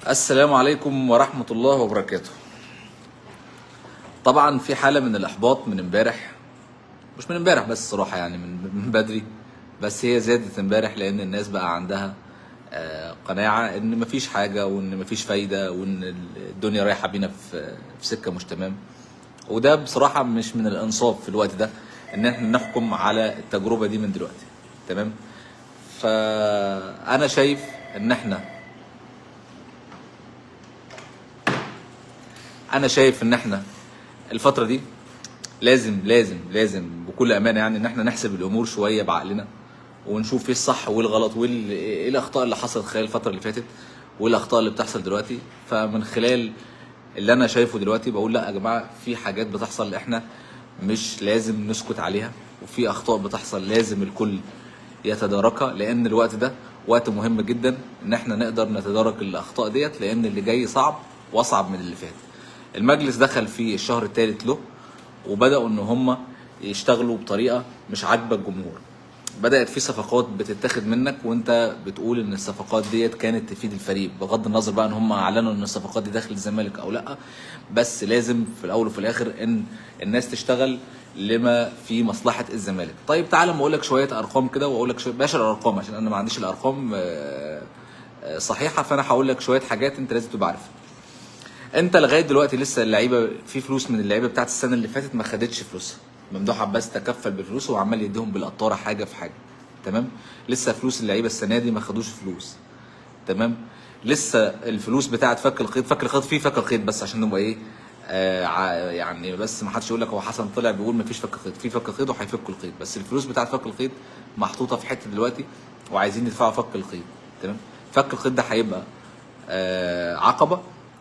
السلام عليكم ورحمة الله وبركاته. طبعا في حالة من الإحباط من امبارح، مش من امبارح بس صراحة، يعني من بدري، بس هي زادت امبارح لأن الناس بقى عندها قناعة إن مفيش حاجة وإن مفيش فايدة وإن الدنيا رايحة بينا في سكة مش تمام. وده بصراحة مش من الإنصاف في الوقت ده إن احنا نحكم على التجربة دي من دلوقتي. تمام. فأنا شايف إن احنا الفترة دي لازم بكل امانه، يعني ان احنا نحسب الامور شويه بعقلنا ونشوف ايه الصح وايه الغلط وايه ايه الاخطاء اللي حصلت خلال الفتره اللي فاتت وايه الاخطاء اللي بتحصل دلوقتي. فمن خلال اللي انا شايفه دلوقتي بقول لا يا جماعه، في حاجات بتحصل احنا مش لازم نسكت عليها، وفي اخطاء بتحصل لازم الكل يتداركها، لان الوقت ده وقت مهم جدا ان احنا نقدر نتدارك الاخطاء ديت، لان اللي جاي صعب واصعب من اللي فات. المجلس دخل في الشهر الثالث له، وبداوا ان هم يشتغلوا بطريقه مش عاجبه الجمهور. بدات في صفقات بتتاخد منك وانت بتقول ان الصفقات ديت كانت تفيد الفريق، بغض النظر بقى ان هم اعلنوا ان الصفقات دي داخل الزمالك او لا، بس لازم في الاول وفي الاخر ان الناس تشتغل لما في مصلحه الزمالك. طيب تعالى ما اقول لك شويه ارقام كده، واقول لك بلاش الارقام عشان انا ما عنديش الارقام صحيحه، فانا هقول لك شويه حاجات انت لازم تبقى عارفها. انت لغايه دلوقتي لسه اللعيبه في فلوس من اللعيبه بتاعت السنه اللي فاتت ما خدتش فلوسها. ممدوح عباس تكفل بالفلوس وعمال يديهم بالقطاره حاجه في حاجه. تمام. لسه فلوس اللعيبه السنه دي ما خدوش فلوس. تمام. لسه الفلوس بتاعت فك الخيط في فك الخيط، بس عشان نبقى ايه يعني بس ما حدش يقول لك هو حسن طلع بيقول ما فيش فك خيط، في فك خيط وهيفكوا الخيط، بس الفلوس بتاعت فك الخيط محطوطه في حته دلوقتي وعايزين يدفعوا فك الخيط. تمام. فك الخيط ده هيبقى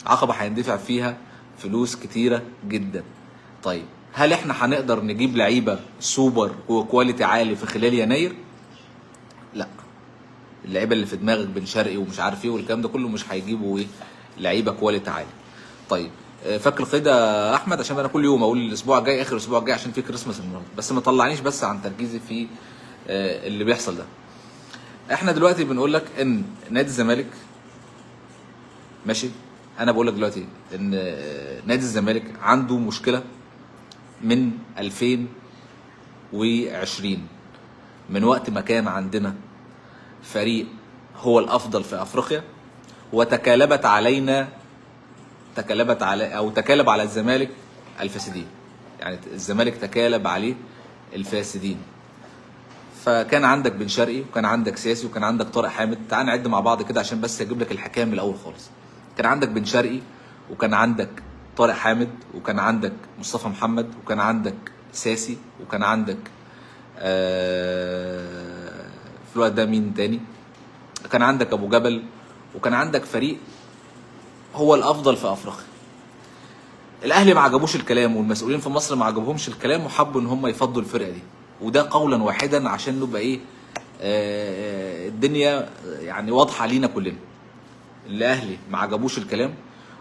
عقبة هيندفع فيها فلوس كتيرة جدا. طيب هل احنا هنقدر نجيب لعيبة سوبر وكواليتي عالي في خلال يناير؟ لا. اللعيبة اللي في دماغك بن شرقي ومش عارف ايه والكلام ده كله مش هيجيبوا ايه لعيبة كواليتي عالي. طيب فك الخيط يا احمد، عشان انا كل يوم اقول الاسبوع الجاي اخر الاسبوع الجاي عشان في كريسماس النهارده، بس ما طلعنيش بس عن تركيزي في اللي بيحصل ده. احنا دلوقتي بنقول لك ان نادي الزمالك ماشي. انا بقول لك دلوقتي ان نادي الزمالك عنده مشكله من 2020، من وقت ما كان عندنا فريق هو الافضل في افريقيا، وتكالبت علينا تكالب على الزمالك الفاسدين. يعني الزمالك تكالب عليه الفاسدين. فكان عندك بن شرقي وكان عندك سياسي وكان عندك طارق حامد. تعال نعد مع بعض كده عشان بس اجيب لك الحكايه من الاول خالص. كان عندك بن شرقي وكان عندك طارق حامد وكان عندك مصطفى محمد وكان عندك ساسي وكان عندك في الوقت ده مين تاني، كان عندك ابو جبل، وكان عندك فريق هو الافضل في افريقيا. الاهلي ما عجبوش الكلام والمسؤولين في مصر ما عجبهمش الكلام وحبوا ان هم يفضوا الفرقه دي، وده قولا واحدا عشان نبقى ايه الدنيا يعني واضحه لينا كلنا. الاهلي ما عجبوش الكلام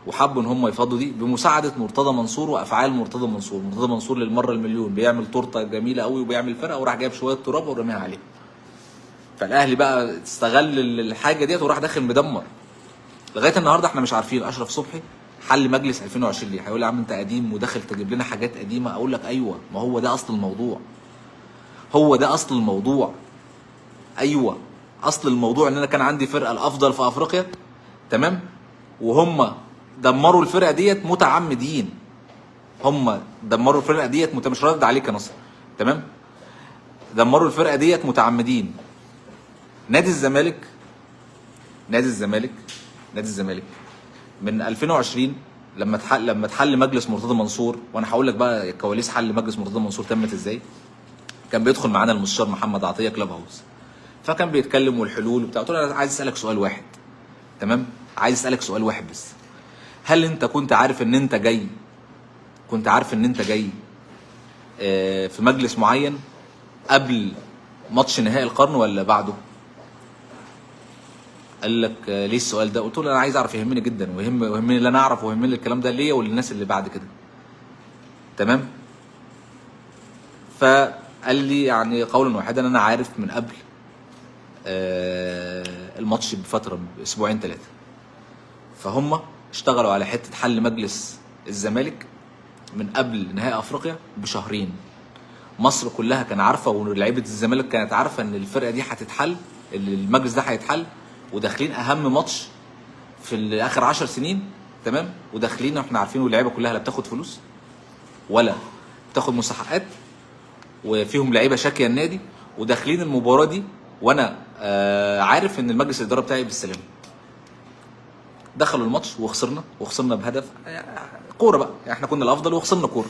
وحبوا ان هم يفضوا دي بمساعده مرتضى منصور وافعال مرتضى منصور. مرتضى منصور للمره المليون بيعمل تورته جميله قوي وبيعمل فرقه وراح جايب شويه تراب ورميها عليه. فالاهلي بقى استغل الحاجه ديت وراح داخل مدمر. لغايه النهارده احنا مش عارفين اشرف صبحي حل مجلس 2020 ليه. هيقول لي يا عم انت قديم وداخل تجيب لنا حاجات قديمه. اقول لك ايوه، ما هو ده اصل الموضوع. هو ده اصل الموضوع. ايوه، اصل الموضوع ان انا كان عندي فرقه الافضل في افريقيا. تمام. وهم دمروا الفرقه ديت متعمدين. هم دمروا الفرقه ديت مش رد عليك يا نصر. تمام. دمروا الفرقه ديت متعمدين. نادي الزمالك نادي الزمالك نادي الزمالك من 2020 لما اتحل مجلس مرتضى منصور، وانا هقول لك بقى كواليس حل مجلس مرتضى منصور تمت ازاي. كان بيدخل معانا المستشار محمد عطيه كلاب هاوس، فكان بيتكلم والحلول وبتاع. قلت له انا عايز اسالك سؤال واحد. تمام. عايز اسالك سؤال واحد بس. هل انت كنت عارف ان انت جاي في مجلس معين قبل ماتش نهائي القرن ولا بعده؟ قال لك ليه السؤال ده؟ قلت له انا عايز اعرف، يهمني جدا ويهمني اللي انا اعرف ويهمني الكلام ده ليا وللناس اللي بعد كده. تمام. فقال لي يعني قولا واحدا انا عارف من قبل الماتش بفتره باسبوعين ثلاثه. فهم اشتغلوا على حته حل مجلس الزمالك من قبل نهائي افريقيا بشهرين. مصر كلها كان عارفه ولاعيبه الزمالك كانت عارفه ان الفرقه دي هتتحل، المجلس ده هيتحل، وداخلين اهم ماتش في اخر 10 سنين. تمام، وداخلين احنا عارفين واللعيبه كلها لا بتاخد فلوس ولا بتاخد مستحقات، وفيهم لعيبه شاكيه النادي، وداخلين المباراه دي وانا عارف ان المجلس الاداره بتاعي بالسلامه. دخلوا الماتش وخسرنا بهدف كوره بقى، احنا كنا الافضل وخسرنا كوره.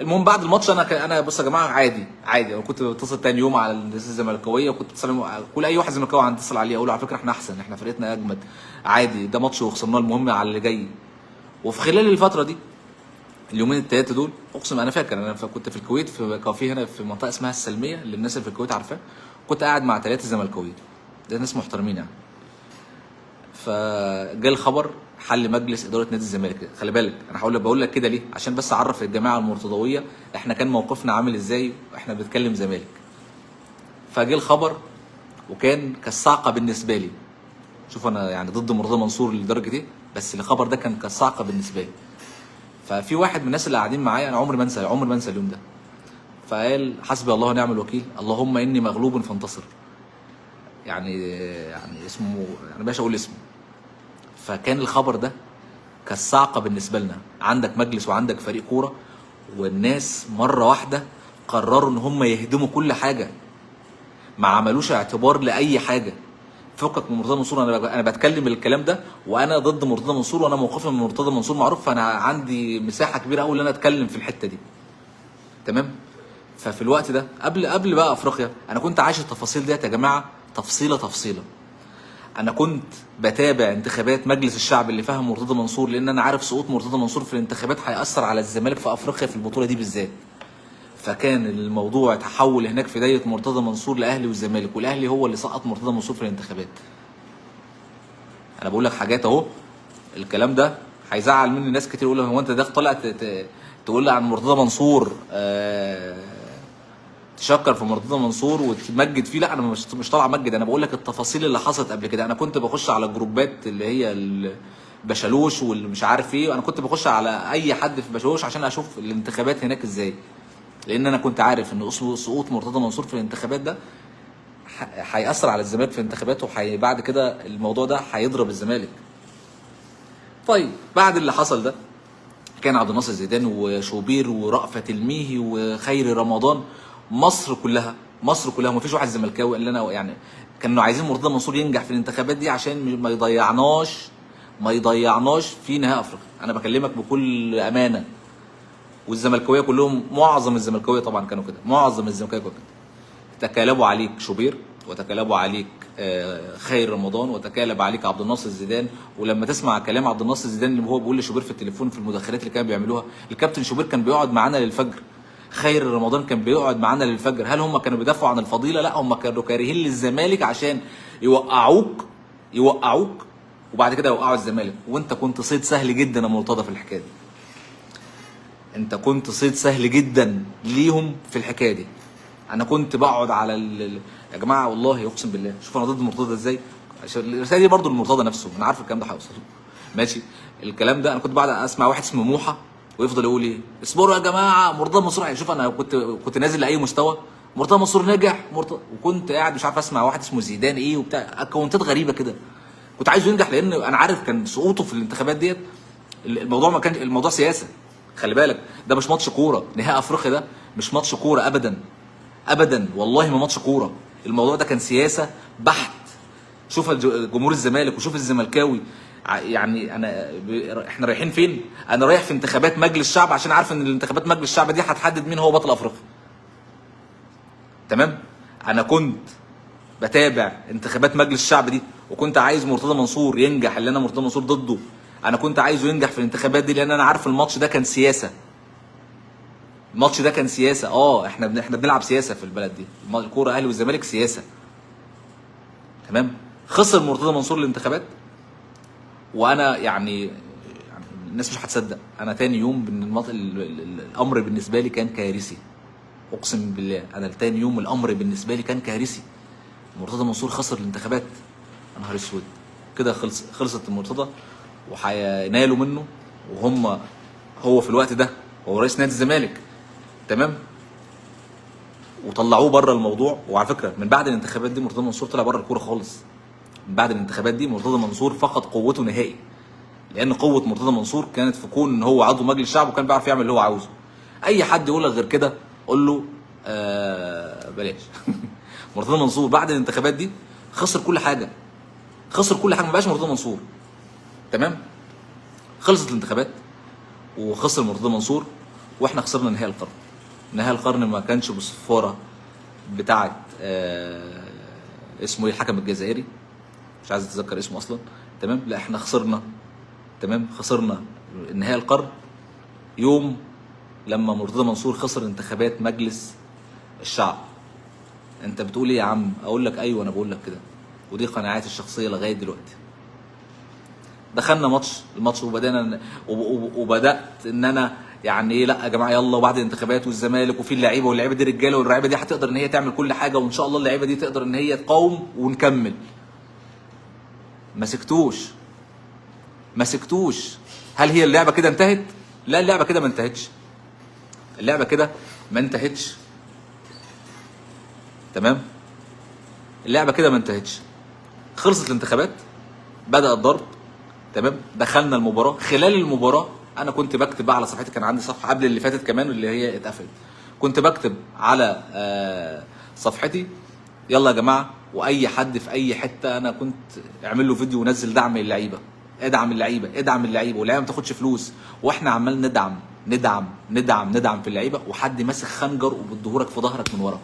المهم بعد الماتش انا بصوا يا جماعه عادي انا كنت بتصل تاني يوم على الناس الزملكاويه، وكنت بتصل كل اي واحد زملكاوي هتصل عليه اقول له على فكره احنا احسن، احنا فرقتنا اجمد، عادي ده ماتش وخسرناه، المهم على اللي جاي. وفي خلال الفتره دي اليومين الثلاثه دول اقسم انا فاكر انا كنت في الكويت في كافيه هنا في منطقه اسمها السلميه اللي الناس اللي في الكويت عارفاه، كنت قاعد مع 3 زملكاويين، ده ناس محترمين يعني. فجاء الخبر حل مجلس اداره نادي الزمالك. خلي بالك انا بقول لك كده ليه؟ عشان بس اعرف الجماعه المرتضويه احنا كان موقفنا عامل ازاي واحنا بنتكلم زمالك. فجاء الخبر وكان كالصعقه بالنسبه لي. شوف انا يعني ضد مرتضى منصور لدرجه ايه، بس الخبر ده كان كالصعقه بالنسبه لي. ففي واحد من الناس اللي قاعدين معايا انا عمري ما انسى اليوم ده، فقال حسبي الله ونعم الوكيل، اللهم اني مغلوب فانتصر. يعني اسمه انا باش اقول اسمه. فكان الخبر ده كالصعقه بالنسبه لنا، عندك مجلس وعندك فريق كوره والناس مره واحده قرروا ان هم يهدموا كل حاجه، ما عملوش اعتبار لاي حاجه. فكك من مرتضى منصور، انا بتكلم الكلام ده وانا ضد مرتضى منصور، وانا موقفي من مرتضى منصور معروف، فانا عندي مساحه كبيره قوي ان انا اتكلم في الحته دي. تمام. ففي الوقت ده قبل بقى افريقيا انا كنت عايش التفاصيل ديت يا جماعه تفصيله. انا كنت بتابع انتخابات مجلس الشعب اللي فهم مرتضى منصور، لان انا عارف سقوط مرتضى منصور في الانتخابات هيأثر على الزمالك في افريقيا في البطوله دي بالذات. فكان الموضوع تحول هناك في دايره مرتضى منصور لاهلي والزمالك، والاهلي هو اللي سقط مرتضى منصور في الانتخابات. انا بقول لك حاجات اهو، الكلام ده هيزعل مني ناس كتير، يقول هو انت ده طالع تقول لي عن مرتضى منصور تشكر في مرتضى منصور وتمجد فيه. لا انا مش طالع امجد، انا بقول لك التفاصيل اللي حصلت قبل كده. انا كنت بخش على الجروبات اللي هي بشالوش واللي مش عارف ايه، انا كنت بخش على اي حد في بشالوش عشان اشوف الانتخابات هناك ازاي، لان انا كنت عارف ان سقوط مرتضى منصور في الانتخابات ده هيأثر على الزمالك في الانتخابات، وبعد كده الموضوع ده هيضرب الزمالك. طيب بعد اللي حصل ده كان عبد الناصر زيدان وشوبير ورأفت الميهي وخيري رمضان، مصر كلها ما فيش واحد زملكاوي اللي انا يعني كانوا عايزين مرتضى منصور ينجح في الانتخابات دي عشان ما يضيعناش في نهائي افريقيا. انا بكلمك بكل امانه، والزملكاويه كلهم معظم الزملكاويه طبعا كانوا كده، معظم الزملكاويه كانوا كده. تكالبوا عليك شوبير، وتكالبوا عليك خير رمضان، وتكالب عليك عبد الناصر زيدان. ولما تسمع كلام عبد الناصر زيدان اللي هو بيقول لشوبير في التليفون في المداخلات اللي كانوا بيعملوها، الكابتن شوبير كان بيقعد معانا للفجر، خير رمضان كان بيقعد معانا للفجر. هل هم كانوا بيدافعوا عن الفضيله؟ لا، هم كانوا كارهين للزمالك عشان يوقعوك وبعد كده يوقعوا الزمالك. وانت كنت صيد سهل جدا يا مرتضى في الحكايه دي، انت كنت صيد سهل جدا ليهم في الحكايه دي. انا كنت بقعد على يا جماعه والله اقسم بالله، شوف انا ضد مرتضى ازاي، عشان الرساله دي برضو لمرتضى نفسه، انا عارف الكلام ده هيوصل ماشي. الكلام ده انا كنت بعد اسمع واحد اسمه موحى ويفضل يقول ايه اصبروا يا جماعه مرتضى منصور. شوف انا كنت نازل لاي مستوى، مرتضى منصور نجح وكنت قاعد مش عارف اسمع واحد اسمه زيدان ايه وبتاع اكونتات غريبه كده، كنت عايزه ينجح لان انا عارف كان سقوطه في الانتخابات ديت. الموضوع ما كان الموضوع سياسه، خلي بالك ده مش ماتش كوره، نهائي افريقيا ده مش ماتش كوره ابدا والله ما ماتش كوره، الموضوع ده كان سياسه بحت. شوف جمهور الزمالك وشوف الزملكاوي، يعني احنا رايحين فين؟ انا رايح في انتخابات مجلس الشعب عشان عارف ان الانتخابات مجلس الشعب دي هتحدد مين هو بطل افريقيا. تمام؟ انا كنت بتابع انتخابات مجلس الشعب دي، وكنت عايز مرتضى منصور ينجح، اللي انا مرتضى منصور ضده، انا كنت عايزه ينجح في الانتخابات دي لان انا عارف الماتش ده كان سياسه. الماتش ده كان سياسه، احنا بنلعب سياسه في البلد دي، الكوره اهلي والزمالك سياسه. تمام؟ خسر مرتضى منصور الانتخابات، وانا يعني الناس مش هتصدق، انا تاني يوم الامر بالنسبه لي كان كارثي، اقسم بالله انا تاني يوم الامر بالنسبه لي كان كارثي. مرتضى منصور خسر الانتخابات، يا نهار اسود كده خلصت المرتضى. وهينالوا منه، هو في الوقت ده هو رئيس نادي الزمالك، تمام، وطلعوه بره الموضوع. وعلى فكره من بعد الانتخابات دي مرتضى منصور طلع بره الكوره خالص. من بعد الانتخابات دي مرتضى منصور فقد قوته نهائي، لان قوه مرتضى منصور كانت في كون ان هو عضو مجلس الشعب وكان بيعرف يعمل اللي هو عاوزه. اي حد يقول لك غير كده قول له بلاش. مرتضى منصور بعد الانتخابات دي خسر كل حاجه، ما بقاش مرتضى منصور، تمام. خلصت الانتخابات وخسر مرتضى منصور، واحنا خسرنا نهائي القرن. نهائي القرن ما كانش بالصفاره بتاعه اسمه ايه الحكم الجزائري، مش عايز اتذكر اسمه اصلا، تمام. لا احنا خسرنا، تمام، خسرنا نهائي القرن يوم لما مرتضى منصور خسر انتخابات مجلس الشعب. انت بتقول ايه يا عم؟ اقول لك ايوه انا بقول لك كده، ودي قناعاتي الشخصيه لغايه دلوقتي. دخلنا الماتش وبدات ان انا يعني ايه، لا يا جماعه يلا، وبعد الانتخابات والزمالك وفي اللعيبه، واللعيبه دي رجاله، واللعيبه دي هتقدر ان هي تعمل كل حاجه، وان شاء الله اللعيبه دي تقدر ان هي تقاوم ونكمل. ما سكتوش. هل هي اللعبه كده انتهت؟ لا، اللعبه كده ما انتهتش، تمام. اللعبه كده ما انتهتش. خلصت الانتخابات، بدأ الضرب، تمام. دخلنا المباراه. خلال المباراه انا كنت بكتب بقى على صفحتي، كان عندي صفحه قبل اللي فاتت كمان اللي هي اتقفلت، كنت بكتب على صفحتي يلا يا جماعه، واي حد في اي حته انا كنت اعمل له فيديو ونزل دعم للعيبه، ادعم اللعيبه، واللعيبه ما تاخدش فلوس، واحنا عمال ندعم في اللعيبه، وحد ماسك خنجر وبيديهولك في ظهرك من ورا،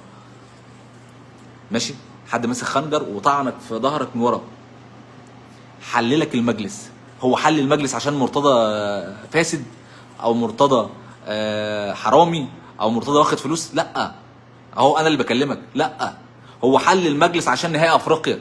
ماشي، حد ماسك خنجر وطعنك في ظهرك من ورا. حللك المجلس. هو حل المجلس عشان مرتضى فاسد او مرتضى حرامي او مرتضى واخد فلوس؟ لا، اهو انا اللي بكلمك. لا، هو حل المجلس عشان نهائي افريقيا.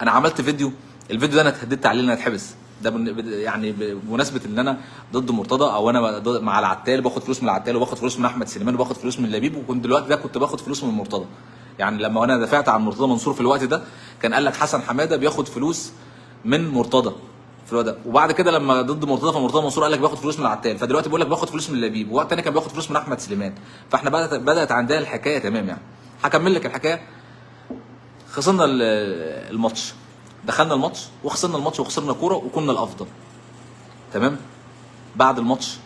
انا عملت فيديو، الفيديو ده انا اتهددت عليه ان انا اتحبس، ده يعني بمناسبه ان انا ضد مرتضى، او انا مع العتال، باخد فلوس من العتال وباخد فلوس من احمد سليمان وباخد فلوس من لبيب، وكنت دلوقتي ده كنت باخد فلوس من مرتضى. يعني لما انا دافعت عن مرتضى منصور في الوقت ده كان قال لك حسن حماده بياخد فلوس من مرتضى في الوقت ده، وبعد كده لما ضد مرتضى فمرتضى منصور قال لك باخد فلوس من العتال، فدلوقتي بيقول لك باخد فلوس من لبيب، ووقت تاني كان بياخد فلوس من احمد سليمان. فاحنا بدات عندنا الحكايه، تمام. يعني هكمل لك الحكايه. خسرنا الماتش، دخلنا الماتش وخسرنا الماتش وخسرنا كوره وكنا الافضل، تمام. بعد الماتش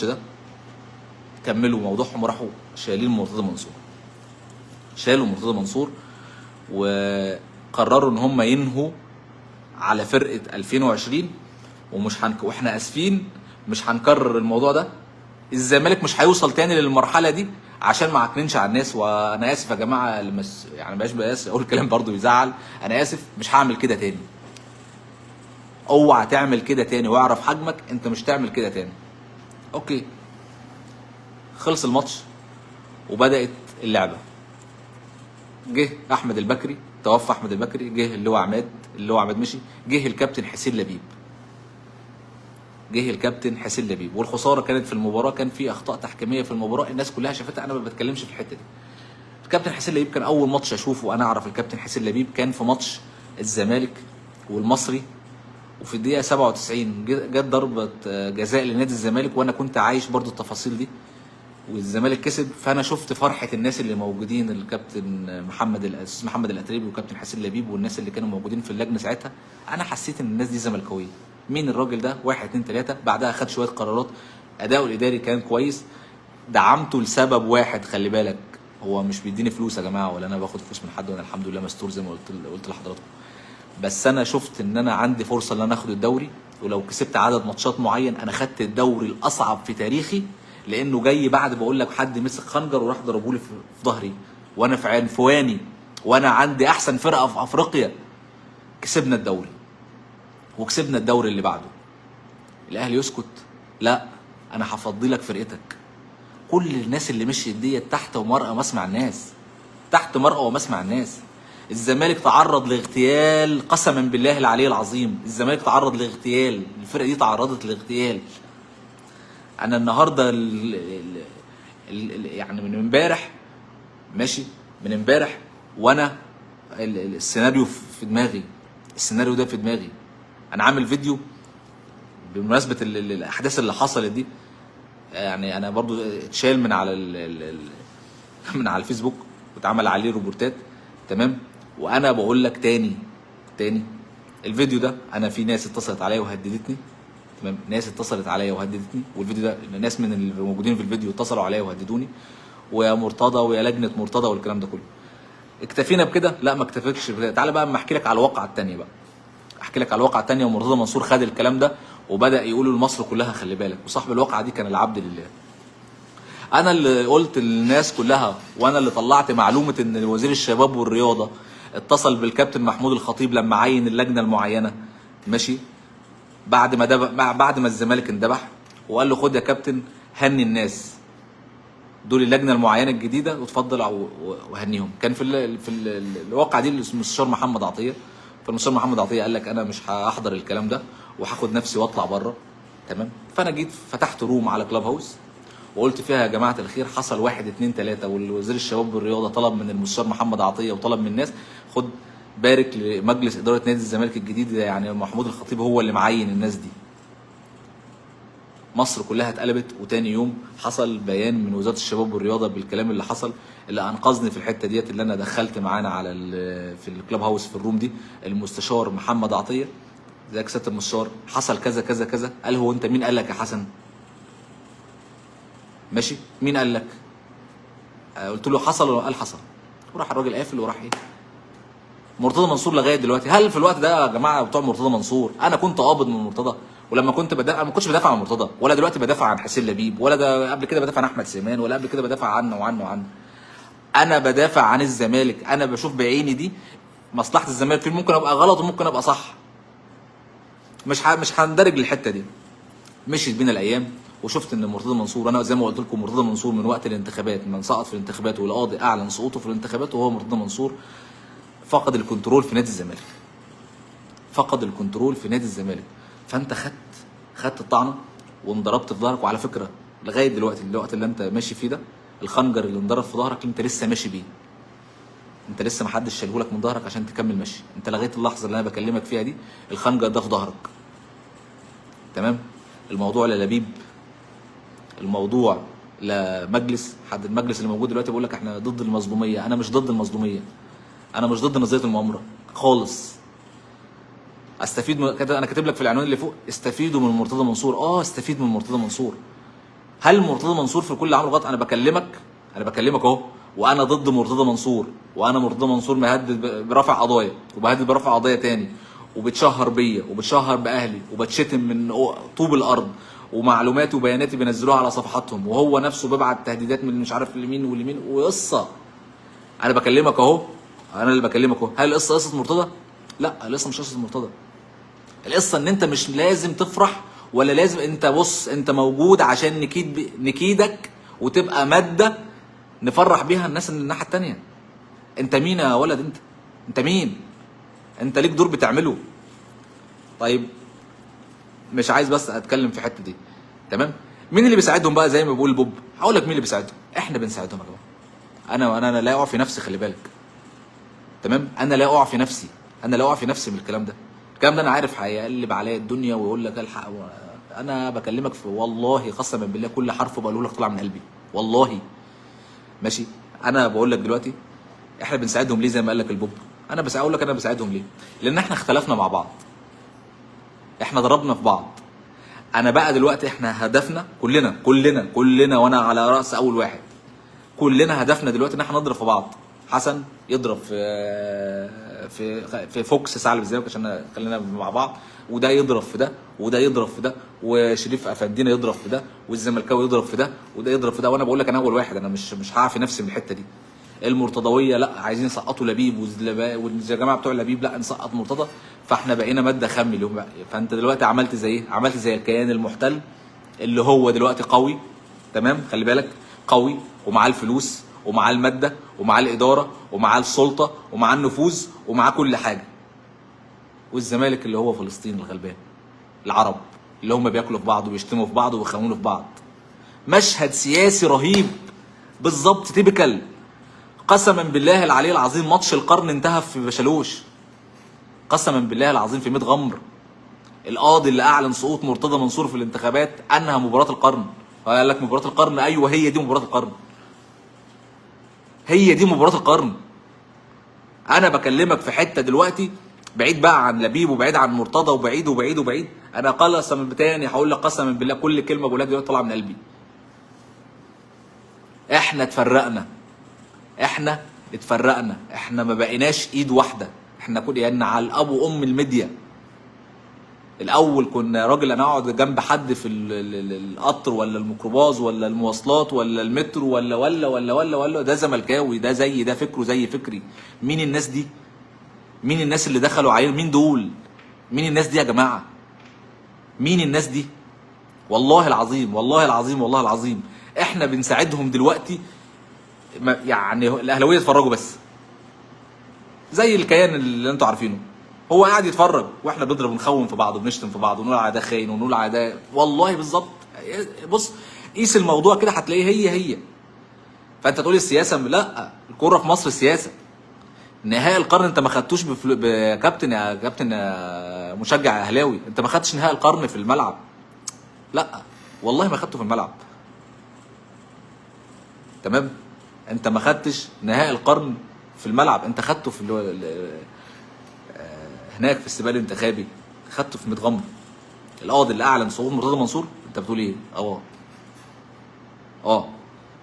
ده كملوا موضوعهم وراحوا شالوا مرتضى منصور وقرروا ان هم ينهوا على فرقه 2020 واحنا اسفين مش هنكرر الموضوع ده. الزمالك مش هيوصل تاني للمرحله دي عشان ما عكننش على الناس. وانا اسف يا جماعه يعني بلاش اقول كلام برضو يزعل، انا اسف مش هعمل كده تاني. اوعى تعمل كده تاني واعرف حجمك، انت مش تعمل كده تاني. اوكي، خلص الماتش وبدات اللعبه. جه احمد البكري، توفى احمد البكري، جه اللي هو عماد مشي، جه الكابتن حسين لبيب. والخساره كانت في المباراه، كان في اخطاء تحكيميه في المباراه الناس كلها شافتها، انا ما بتكلمش في الحته دي. الكابتن حسين لبيب كان اول ماتش اشوفه وانا اعرف الكابتن حسين لبيب كان في ماتش الزمالك والمصري، وفي الدقيقه 97 جت ضربه جزاء لنادي الزمالك، وانا كنت عايش برضو التفاصيل دي، والزمالك كسب. فانا شفت فرحه الناس اللي موجودين، الكابتن محمد الاتريبي وكابتن حسين لبيب والناس اللي كانوا موجودين في اللجنه ساعتها. انا حسيت ان الناس دي زملكاويه. مين الراجل ده؟ 1 2 3. بعدها خد شويه قرارات، اداؤه الاداري كان كويس، دعمته لسبب واحد. خلي بالك، هو مش بيديني فلوس يا جماعه، ولا انا باخد فلوس من حد، وانا الحمد لله مستور زي ما قلت لحضراتكم. بس انا شفت ان انا عندي فرصه ان انا اخد الدوري، ولو كسبت عدد ماتشات معين انا خدت الدوري الاصعب في تاريخي، لانه جاي بعد بقول لك حد مسك خنجر وراح ضربولي في ظهري وانا في عنفواني، وانا عندي احسن فرقه في افريقيا. كسبنا الدوري وكسبنا الدوري اللي بعده. الاهلي يسكت؟ لا، انا هفضي لك فرقتك. كل الناس اللي مشيت ديت تحت ومرأى مسمع الناس. الزمالك تعرض لاغتيال، قسما بالله العلي العظيم الزمالك تعرض لاغتيال، الفرقه دي تعرضت لاغتيال. انا النهارده يعني من امبارح وانا السيناريو في دماغي، السيناريو ده في دماغي. انا عامل فيديو بمناسبه الاحداث اللي حصلت دي، يعني انا برضو اتشال من على من على الفيسبوك واتعمل عليه روبورتات، تمام. وانا بقول لك تاني الفيديو ده انا في ناس اتصلت عليا وهددتني، تمام. ناس اتصلت عليا وهددتني، والفيديو ده ناس من اللي موجودين في الفيديو اتصلوا عليا وهددوني، ويا مرتضى ويا لجنه مرتضى والكلام ده كله. اكتفينا بكده؟ لا، ما اكتفيتش بكده. تعالى بقى اما احكي لك على الواقعه الثانيه بقى، احكي لك على الواقعه الثانيه. ومرتضى منصور خد الكلام ده وبدا يقوله لمصر كلها خلي بالك، وصاحب الواقعه دي كان العبد لله. انا اللي قلت للناس كلها، وانا اللي طلعت معلومه ان وزير الشباب والرياضه اتصل بالكابتن محمود الخطيب لما عين اللجنه المعينه، ماشي، بعد ما الزمالك اندبح، وقال له خد يا كابتن هني الناس دول اللجنه المعينه الجديده وتفضل وهنيهم. كان في الواقعه دي المستشار محمد عطيه، فالمستشار محمد عطيه قال لك انا مش هحضر الكلام ده وهاخد نفسي واطلع بره، تمام. فانا جيت فتحت روم على كلاب هاوس وقلت فيها يا جماعه الخير حصل 1 2 3، والوزير الشباب والرياضه طلب من المستشار محمد عطيه وطلب من الناس، خد بارك لمجلس اداره نادي الزمالك الجديد، يعني محمود الخطيب هو اللي معين الناس دي. مصر كلها اتقلبت، وتاني يوم حصل بيان من وزاره الشباب والرياضه بالكلام اللي حصل، اللي انقذني في الحته ديت اللي انا دخلت معانا على في الكلاب هاوس في الروم دي المستشار محمد عطيه. ازيك سياده المستشار، حصل كذا كذا كذا. قال هو انت مين قال لك يا حسن؟ ماشي، مين قال لك؟ قلت له حصل ولا قال حصل؟ وراح الراجل قافل وراح ايه؟ مرتضى منصور لغايه دلوقتي. هل في الوقت ده يا جماعه بتوع مرتضى منصور انا كنت قابض من مرتضى؟ ولما كنت انا ما كنتش بدافع عن مرتضى، ولا دلوقتي بدافع عن حسين لبيب، ولا ده قبل كده بدافع عن احمد سليمان، ولا قبل كده بدافع عنه وعنه وعنه. انا بدافع عن الزمالك، انا بشوف بعيني دي مصلحه الزمالك فين. ممكن ابقى غلط وممكن ابقى صح، مش هندرج للحته دي. مشيت بينا الايام وشفت ان مرتضى منصور، انا زي ما قلت لكم مرتضى منصور من وقت الانتخابات، من سقط في الانتخابات والقاضي اعلن سقوطه في الانتخابات، وهو مرتضى منصور فقد الكنترول في نادي الزمالك، فقد الكنترول في نادي الزمالك. فانت خدت الطعنه وانضربت في ظهرك. وعلى فكره لغايه دلوقتي الوقت اللي انت ماشي فيه ده، الخنجر اللي انضرب في ظهرك انت لسه ماشي بيه، انت لسه ما حدش شالهولك من ظهرك عشان تكمل ماشي. انت لغايه اللحظه اللي انا بكلمك فيها دي الخنجر ده في ظهرك، تمام. الموضوع لا لبيب، الموضوع لا مجلس، حد المجلس اللي موجود دلوقتي بيقول لك احنا ضد المظلوميه. انا مش ضد المظلوميه، انا مش ضد نظريه المؤامره خالص. استفيد انا كاتب لك في العنوان اللي فوق استفيدوا من مرتضى منصور. استفيد من مرتضى منصور. هل مرتضى منصور في كل عمل غلط؟ انا بكلمك اهو، وانا ضد مرتضى منصور، وانا مرتضى منصور مهدد برفع قضايا، وبهدد برفع قضايا تاني، وبتشهر بيا وبتشهر باهلي، وبتشتم من طوب الارض، ومعلوماتي وبياناتي بينزلوها على صفحاتهم، وهو نفسه بيبعت تهديدات من مش عارف لمين ولمين وقصه. انا بكلمك اهو، انا اللي بكلمك اهو. هل القصه قصه مرتضى؟ لا، القصه مش قصه مرتضى. القصه ان انت مش لازم تفرح، ولا لازم انت بص انت موجود عشان نكيدك وتبقى ماده نفرح بيها الناس من الناحيه الثانيه. انت مين يا ولد؟ انت مين؟ انت ليك دور بتعمله. طيب مش عايز بس اتكلم في الحته دي، تمام. مين اللي بيساعدهم بقى زي ما بيقول بوب؟ هقول لك مين اللي بيساعدهم. احنا بنساعدهم يا جماعه. انا لا اقع في نفسي، خلي بالك، تمام. انا لا اقع في نفسي من الكلام ده انا عارف هيقلب عليا الدنيا ويقول لك الحق. انا بكلمك في والله قسما بالله كل حرف بقوله لك طلع من قلبي والله، ماشي. انا بقول لك دلوقتي احنا بنساعدهم ليه زي ما قال لك البوب. انا بقول لك انا بساعدهم ليه؟ لان احنا اختلفنا مع بعض، احنا ضربنا في بعض. انا بقى دلوقتي احنا هدفنا كلنا وانا على راس اول واحد، كلنا هدفنا دلوقتي ان احنا نضرب في بعض. حسن يضرب في فوكس ثعلب الزمالك عشان خلينا مع بعض، وده يضرب في ده، وده يضرب في ده، وشريف افندينا يضرب في ده، والزملكاوي يضرب في ده، وده يضرب في ده. وانا بقول لك انا اول واحد، انا مش هعفي نفسي من الحته دي. المرتضويه لا عايزين يسقطوا لبيب، والجماعه بتوع لبيب لا نسقط مرتضى، فاحنا بقينا ماده خام اليوم بقى. فانت دلوقتي عملت زي ايه؟ عملت زي الكيان المحتل اللي هو دلوقتي قوي، تمام. خلي بالك قوي ومعاه الفلوس ومعاه الماده ومعاه الاداره ومعاه السلطه ومعاه النفوذ ومعاه كل حاجه. والزمالك اللي هو فلسطين الغلبان، العرب اللي هم بياكلوا في بعض وبيشتموا في بعض ويخونوا في بعض. مشهد سياسي رهيب بالظبط، تيبيكال قسما بالله العلي العظيم ماتش القرن انتهى في بشالوش، قسما بالله العظيم في ميت غمر. القاضي اللي اعلن سقوط مرتضى منصور في الانتخابات انهى مباراه القرن. قال لك مباراه القرن، ايوه هي دي مباراه القرن، هي دي مباراه القرن. انا بكلمك في حته دلوقتي بعيد بقى عن لبيب وبعيد عن مرتضى وبعيد وبعيد وبعيد. انا قسما تاني هقول لك قسما بالله كل كلمه بقولها دلوقتي طالعه من قلبي. احنا اتفرقنا، احنا اتفرقنا، احنا ما بقيناش ايد واحده، احنا كل يعني على الاب وام الميديا. الاول كنا راجل انا اقعد جنب حد في القطر ولا الميكروباص ولا المواصلات ولا المترو ولا ده زملكاوي، ده زي ده فكره زي فكري. مين الناس دي؟ مين الناس اللي دخلوا علينا؟ مين دول؟ مين الناس دي يا جماعه؟ مين الناس دي؟ والله العظيم والله العظيم والله العظيم احنا بنساعدهم دلوقتي. يعني الاهلاويه يتفرجوا بس، زي الكيان اللي انتوا عارفينه، هو قاعد يتفرج واحنا بنضرب ونخون في بعض وبنشتم في بعض ونقول على ده خاين ونقول على ده. والله بالظبط. بص قيس الموضوع كده هتلاقيه هي. فانت تقول السياسه، لا، الكوره في مصر سياسه. نهائي القرن انت ما خدتوش بكابتن يا كابتن يا مشجع اهلاوي، انت ما خدتش نهائي القرن في الملعب. لا والله ما خدته في الملعب. تمام؟ انت ما خدتش نهائي القرن في الملعب، انت خدته في هناك في السباق الانتخابي، خدته في متغمر. القاضي اللي اعلن سقوط مرتضى منصور، انت بتقول ايه؟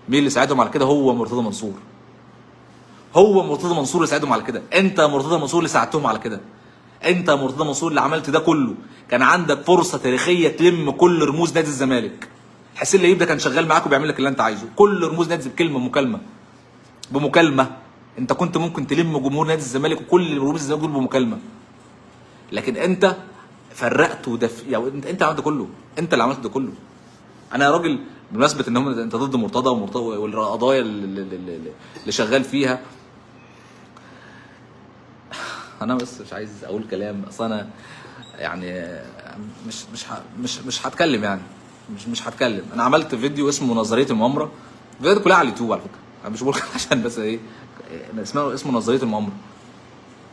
مين اللي ساعدهم على كده؟ هو مرتضى منصور. هو مرتضى منصور اللي ساعدهم على كده. انت مرتضى منصور اللي ساعدتهم على كده. انت مرتضى منصور اللي عملت ده كله. كان عندك فرصه تاريخيه تلم كل رموز نادي الزمالك. حسين لعيب ده كان شغال معاك وبيعمل لك اللي انت عايزه، كل رموز نادي بكلمه بمكالمه. انت كنت ممكن تلم جمهور نادي الزمالك وكل رموز الزمالك دول بمكالمه. لكن انت فرقت يعني انت عملت ده كله، انت اللي عملت ده كله. انا يا راجل بمناسبه ان انت ضد مرتضى والقضايا اللي شغال فيها، انا بس مش عايز اقول كلام، اصل انا يعني مش هتكلم، يعني مش هتكلم. انا عملت فيديو اسمه نظريه المؤامره، الفيديوهات كلها على اليوتيوب على فكره، انا مش بقول عشان بس ايه، اسمه نظريه المؤامره.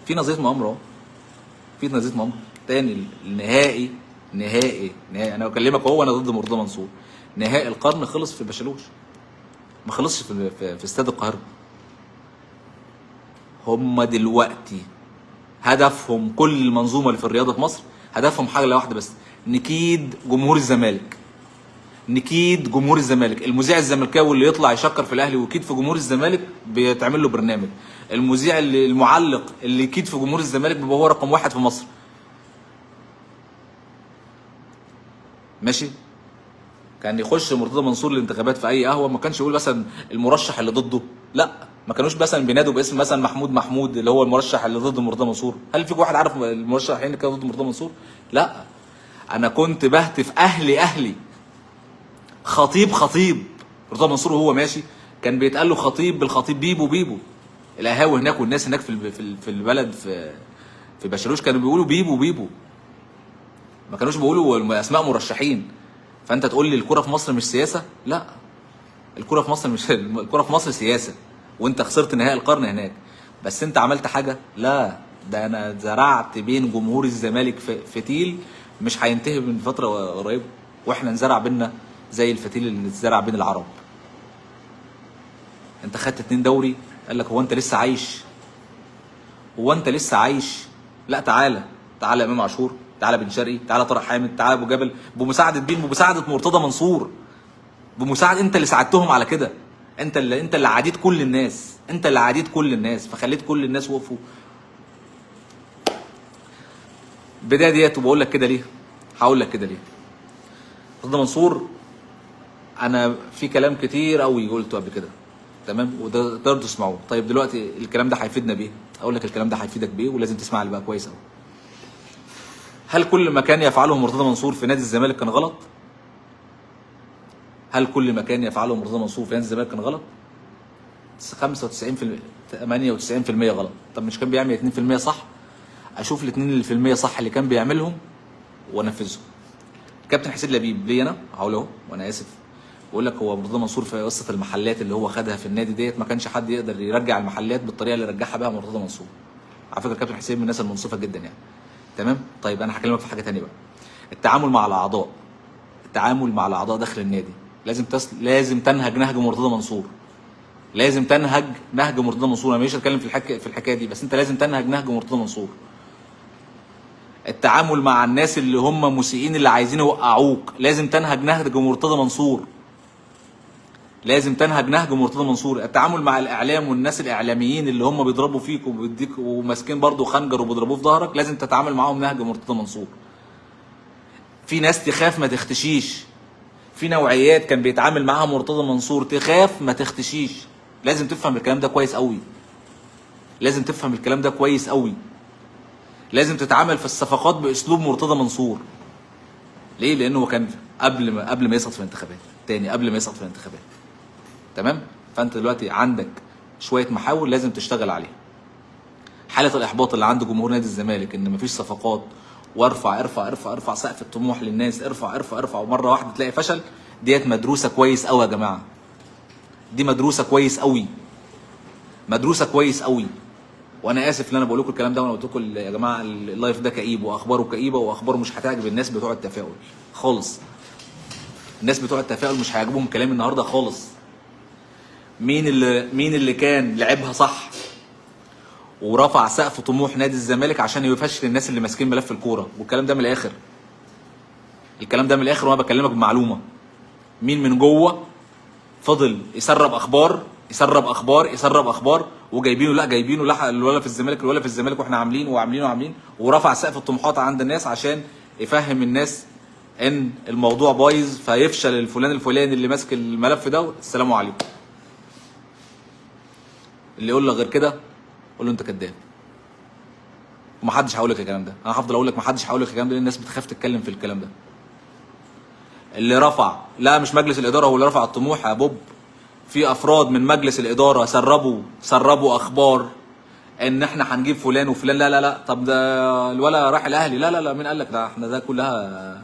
في نظريه مؤامره اهو، في نظريه مؤامره تاني. النهائي انا بكلمك اهو، انا ضد مرتضى منصور. نهائي القرن خلص في بشالوش، ما خلصش في استاد القاهره. هم دلوقتي هدفهم كل المنظومه اللي في الرياضه في مصر هدفهم حاجه واحده بس، نكيد جمهور الزمالك. نكيد جمهور الزمالك. المذيع الزملكاوي اللي يطلع يشكر في الاهلي ويكيد في جمهور الزمالك بيتعمل له برنامج. المذيع المعلق اللي يكيد في جمهور الزمالك بيبقى هو رقم 1 في مصر. ماشي؟ كان يخش مرتضى منصور الانتخابات في اي قهوه، ما كانش يقول مثلا المرشح اللي ضده، لا، ما كانوش مثلا بينادوا باسم مثلا محمود اللي هو المرشح اللي ضد مرتضى منصور. هل فيك واحد عارف المرشحين اللي كانوا ضد مرتضى منصور؟ لا، انا كنت بهتف اهلي خطيب مرتضى منصور وهو ماشي كان بيتقال له خطيب بالخطيب بيبو. القهاوي هناك والناس هناك في البلد في بشالوش كانوا بيقولوا بيبو، ما كانوش بيقولوا اسماء مرشحين. فانت تقول لي الكوره في مصر مش سياسه؟ لا، الكوره في مصر مش الكوره في مصر سياسه، وانت خسرت نهائي القرن هناك. بس انت عملت حاجه؟ لا، ده انا زرعت بين جمهور الزمالك فتيل مش هينتهي من فتره قريبه، واحنا نزرع بينا زي الفتيل اللي اتزرع بين العرب. انت خدت 2 دوري، قال لك هو انت لسه عايش؟ لا، تعالى يا امام عاشور، تعالى بن شرقي، تعالى طارق حامد، تعالى ابو جبل، بمساعده مين؟ بمساعده مرتضى منصور، انت اللي ساعدتهم على كده. انت اللي عاديت كل الناس، فخليت كل الناس وقفوا. البدايه ديت. وبقول لك كده ليه؟ هقول لك كده ليه. مرتضى منصور انا في كلام كتير قوي قلته قبل كده، تمام، وده تقدروا تسمعوه. طيب دلوقتي الكلام ده هيفيدنا بايه؟ اقول لك الكلام ده هيفيدك بايه، ولازم تسمع لي بقى كويس قوي. هل كل ما كان يفعله مرتضى منصور في نادي الزمالك كان غلط؟ هل كل ما كان يفعله مرتضى منصور في نادي الزمالك كان غلط؟ 95% 98% غلط. طب مش كان بيعمل 2% صح؟ اشوف ال 2% صح اللي كان بيعملهم وانفذهم. كابتن حسين لبيب ليا انا هقول اهو، وانا اسف، بقول لك هو مرتضى منصور في قصه المحلات اللي هو خدها في النادي ديت، ما كانش حد يقدر يرجع المحلات بالطريقه اللي رجعها بيها مرتضى منصور. على فكره كابتن حسين من الناس المنصفه جدا يعني. تمام. طيب انا هكلمك في حاجه ثانيه بقى. التعامل مع الاعضاء، التعامل مع الاعضاء داخل النادي لازم تنهج نهج مرتضى منصور. لازم تنهج نهج مرتضى منصور. انا مش هتكلم في الحكايه دي، بس انت لازم تنهج نهج مرتضى منصور. التعامل مع الناس اللي هم مسيئين اللي عايزين يوقعوك لازم تنهج نهج مرتضى منصور. لازم تنهج نهج مرتضى منصور. التعامل مع الاعلام والناس الاعلاميين اللي هم بيضربوا فيك وبيديك وماسكين برضه خنجر وبيضربوه في ظهرك، لازم تتعامل معاهم نهج مرتضى منصور. في ناس تخاف ما تختشيش، في نوعيات كان بيتعامل معاها مرتضى منصور تخاف ما تختشيش. لازم تفهم الكلام ده كويس قوي. لازم تفهم الكلام ده كويس قوي. لازم تتعامل في الصفقات باسلوب مرتضى منصور. ليه؟ لانه هو كان قبل ما يسقط في الانتخابات، تاني قبل ما يسقط في الانتخابات. تمام؟ فانت دلوقتي عندك شويه محاور لازم تشتغل عليها. حاله الاحباط اللي عند جمهور نادي الزمالك ان مفيش صفقات، وارفع ارفع ارفع ارفع سقف الطموح للناس، ارفع ارفع ارفع، ومره واحده تلاقي فشل، ديت مدروسه كويس قوي يا جماعه. دي مدروسه كويس قوي. مدروسه كويس قوي. وانا اسف ان انا بقول لكم الكلام ده، وانا قلت لكم يا جماعه اللايف ده كئيب واخباره كئيبه واخباره مش هتعجب الناس بتوع التفاؤل خالص. الناس بتوع التفاؤل مش هيعجبهم كلامي النهارده خالص. مين اللي كان لعبها صح ورفع سقف طموح نادي الزمالك عشان يفشل الناس اللي ماسكين ملف الكوره؟ والكلام ده من الاخر. الكلام ده من الاخر وانا بكلمك بمعلومه. مين من جوه فضل يسرب اخبار يسرب اخبار يسرب اخبار، وجايبينه لا الولا في الزمالك واحنا عاملين ورفع سقف الطموحات عند الناس عشان يفهم الناس ان الموضوع بايظ، فيفشل الفلاني اللي ماسك الملف ده. السلام عليكم. اللي يقول لك غير كده قول له انت كذاب. ومحدش هيقول لك الكلام ده. انا هفضل اقول لك محدش هيقول لك الكلام ده لان الناس بتخاف تتكلم في الكلام ده. اللي رفع، لا مش مجلس الاداره هو اللي رفع الطموح يا بوب. في افراد من مجلس الاداره سربوا اخبار ان احنا هنجيب فلان وفلان. لا طب ده الولا راح الاهلي. لا مين قال لك ده؟ احنا ده كلها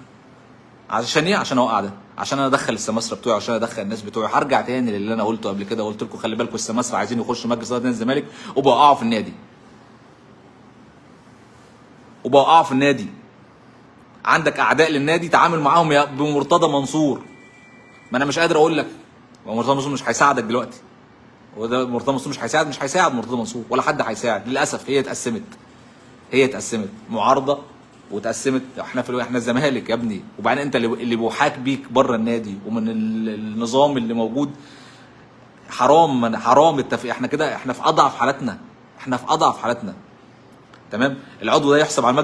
عشان ايه؟ عشان اوقع ده، عشان انا ادخل السماسره بتوعي، عشان ادخل الناس بتوعي. هرجع تاني للي انا قلته قبل كده. قلت لكم خلي بالكم السماسره عايزين يخشوا مجلس اداره نادي الزمالك وبوقعوا في النادي. عندك اعداء للنادي تعامل معاهم بمرتضى منصور. ما انا مش قادر اقول لك. مرتضى منصور مش هيساعدك دلوقتي. وده مرتضى منصور مش هيساعد مرتضى منصور، ولا حد هيساعد للاسف. هي اتقسمت معارضه واتقسمت. احنا الزمالك يا ابني. وبعدين انت اللي بيحاك بيك بره النادي ومن النظام اللي موجود. حرام احنا كده احنا في اضعف حالاتنا. تمام. العضو ده يحسب على